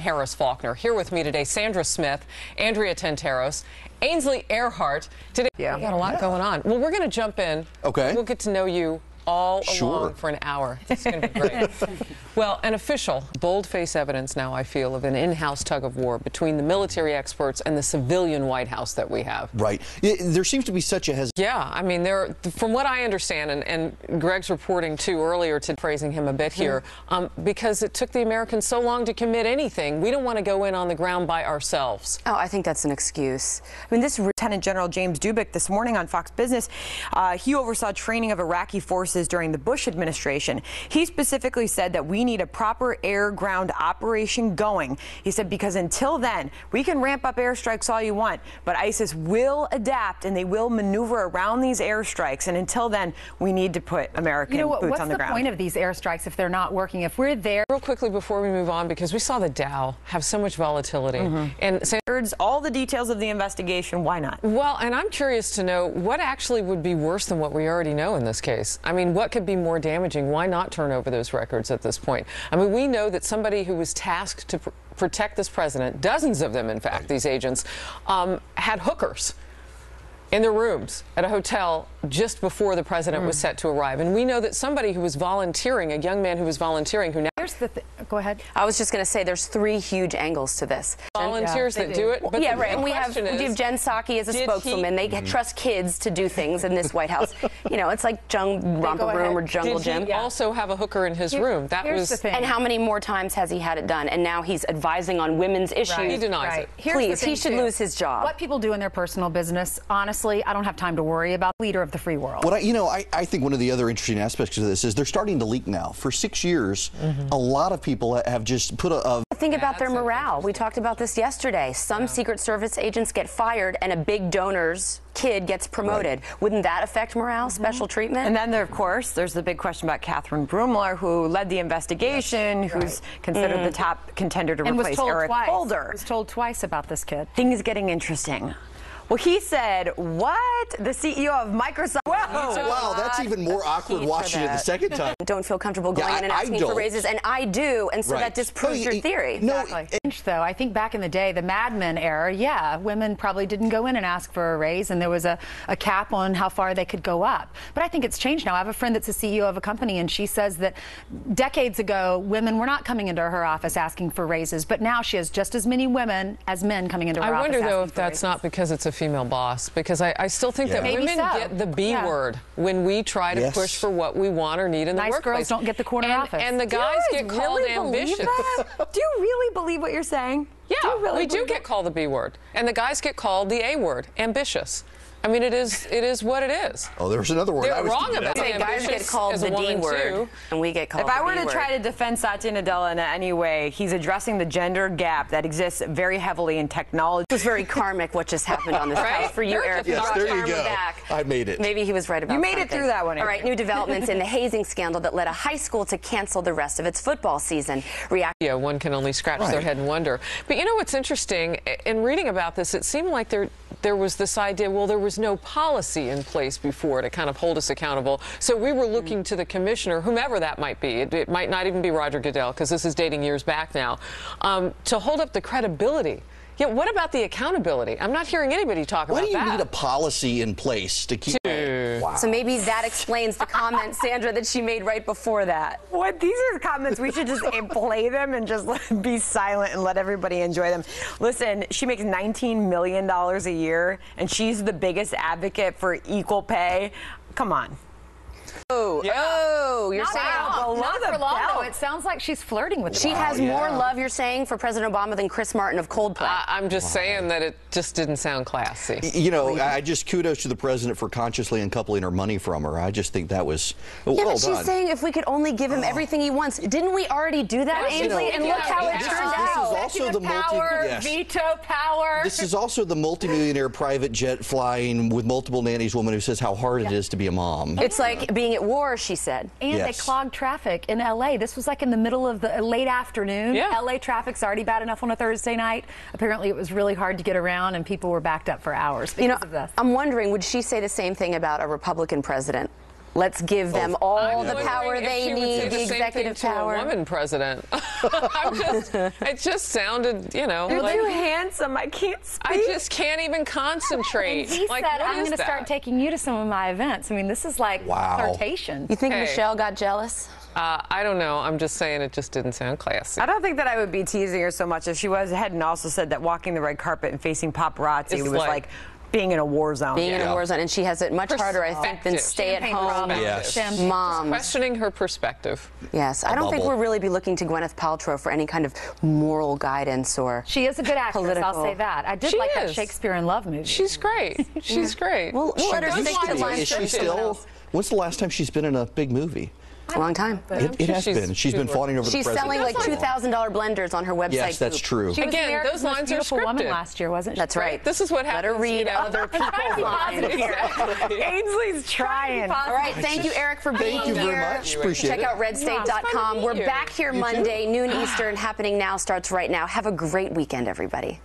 Harris Faulkner. Here with me today, Sandra Smith, Andrea Tenteros, Ainsley Earhart. Today, we got a lot going on. Well, we're going to jump in. Okay. We'll get to know you all along for an hour. It's going to be great. Well, an official, bold-face evidence now, I feel, of an in-house tug-of-war between the military experts and the civilian White House that we have. Right. There seems to be such a hesitation. Yeah, I mean, from what I understand, and Greg's reporting, too, earlier, praising him a bit here, because it took the Americans so long to commit anything, we don't want to go in on the ground by ourselves. Oh, I think that's an excuse. I mean, this Lieutenant General James Dubik this morning on Fox Business, he oversaw training of Iraqi forces during the Bush administration. He specifically said that we need a proper air-ground operation going. He said, because until then, we can ramp up airstrikes all you want, but ISIS will adapt and they will maneuver around these airstrikes. And until then, we need to put American boots on the ground. What's the point of these airstrikes if they're not working? If we're there. Real quickly before we move on, because we saw the Dow have so much volatility. And all the details of the investigation, why not? Well, and I'm curious to know what actually would be worse than what we already know in this case. I mean, what could be more damaging? Why not turn over those records at this point? I mean, we know that somebody who was tasked to protect this president, dozens of them, in fact, these agents, had hookers in their rooms at a hotel just before the president was set to arrive. And we know that somebody who was volunteering, a young man who was volunteering, who now... Go ahead. I was just going to say there's three huge angles to this. Volunteers that do it. But yeah, right. And we have Jen Psaki as a spokeswoman. They trust kids to do things in this White House. You know, it's like Romper Room or Jungle Gym. Did he also have a hooker in his room? That was the thing. And how many more times has he had it done? And now he's advising on women's issues. He denies it. Please, he should lose his job. What people do in their personal business, honestly, I don't have time to worry about. Leader of the free world. What I think one of the other interesting aspects of this is they're starting to leak now. For 6 years, a lot of people have just put Think about their morale. We talked about this yesterday. Some Secret Service agents get fired and a big donor's kid gets promoted. Wouldn't that affect morale, special treatment? And then, of course, there's the big question about Catherine Brumler, who led the investigation, who's considered the top contender to replace Eric Holder. Was told twice about this kid. Things getting interesting. Well, he said, what? The CEO of Microsoft. Wow, that's even more awkward watching it the second time. Don't feel comfortable going in and asking for raises, and I do, and so that disproves your theory. Exactly. Though I think back in the day, the Mad Men era, women probably didn't go in and ask for a raise, and there was a cap on how far they could go up. But I think it's changed now. I have a friend that's a CEO of a company, and she says that decades ago, women were not coming into her office asking for raises, but now she has just as many women as men coming into her office. I wonder, though, if that's raises. Not because it's a female boss, because I still think that women get the B word when we try to push for what we want or need in the workplace. Nice girls don't get the corner office. And the guys get called ambitious. Do you really believe what you're saying? Yeah, we do get called the B word. And the guys get called the A word, ambitious. I mean, it is what it is. Oh, there's another word. They're wrong about it. Guys get called the D word, and we get called the B word. If I were to try to defend Satya Nadella in any way, he's addressing the gender gap that exists very heavily in technology. It was very karmic what just happened on this house for you, Eric. Yes, there you go. I made it. Maybe he was right about You made it through that one. All right, new developments in the hazing scandal that led a high school to cancel the rest of its football season. Yeah, one can only scratch their head and wonder. But you know what's interesting? In reading about this, it seemed like there was this idea, well, there was no policy in place before to kind of hold us accountable. So we were looking to the commissioner, whomever that might be. It might not even be Roger Goodell, because this is dating years back now, to hold up the credibility. Yeah, what about the accountability? I'm not hearing anybody talk about that. Why do you need a policy in place to keep... Wow. So maybe that explains the comment, Sandra, that she made right before that. What? These are the comments. We should just play them and just be silent and let everybody enjoy them. Listen, she makes $19 million a year, and she's the biggest advocate for equal pay. Come on. Oh, you're saying not for long, though. It sounds like she's flirting with She has more love, you're saying, for President Obama than Chris Martin of Coldplay. I'm just saying that it just didn't sound classy. You know, I just kudos to the president for consciously uncoupling her money from her. I just think that was well done. She's saying if we could only give him everything he wants. Didn't we already do that, Ainsley? And look how it turned out. This is also the veto power. This is also the multimillionaire private jet flying with multiple nannies woman who says how hard it is to be a mom. It's like being at war, she said. And they clogged traffic in L.A. This was like in the middle of the late afternoon. L.A. traffic's already bad enough on a Thursday night. Apparently, it was really hard to get around, and people were backed up for hours because of this. I'm wondering, would she say the same thing about a Republican president? Let's give them all the power If they she would say need, the same thing executive to power. a woman president. It just sounded, you know, You're like, too handsome. I can't speak. I just can't even concentrate. And he like, said, what I'm is going to start that? taking you to some of my events. I mean, this is like Wow. flirtation. You think Hey. Michelle got jealous? I don't know. I'm just saying it just didn't sound classy. I don't think that I would be teasing her so much if she was ahead and also said that walking the red carpet and facing paparazzi It's was like- like being in a war zone. Being in a war zone, and she has it much harder, I think, than Perspective. stay-at-home Yes. moms. Questioning her perspective. Yes, I don't think bubble. we'll really be looking to Gwyneth Paltrow for any kind of moral guidance or. She is a good actress, Political. I'll say that. I did She like that is. Shakespeare in Love movie. She's great. She's great. We'll let her does stick to lines lines Is she that still? When's the last time she's been in a big movie? a long time. It has been. She's been fawning over She's the president. selling like $2,000 blenders on her website. Yes, that's Goop. true. She was Again, America's those most lines are beautiful woman scripted. last year, wasn't she? That's right. This is what Let happens. her read you know? other people's lines. Exactly. Ainsley's trying. All right, thank you, Eric, for being Thank you here. very much. Appreciate Check it. out redstate.com. meet We're you. back here Monday, noon Eastern. Happening Now starts right now. Have a great weekend, everybody.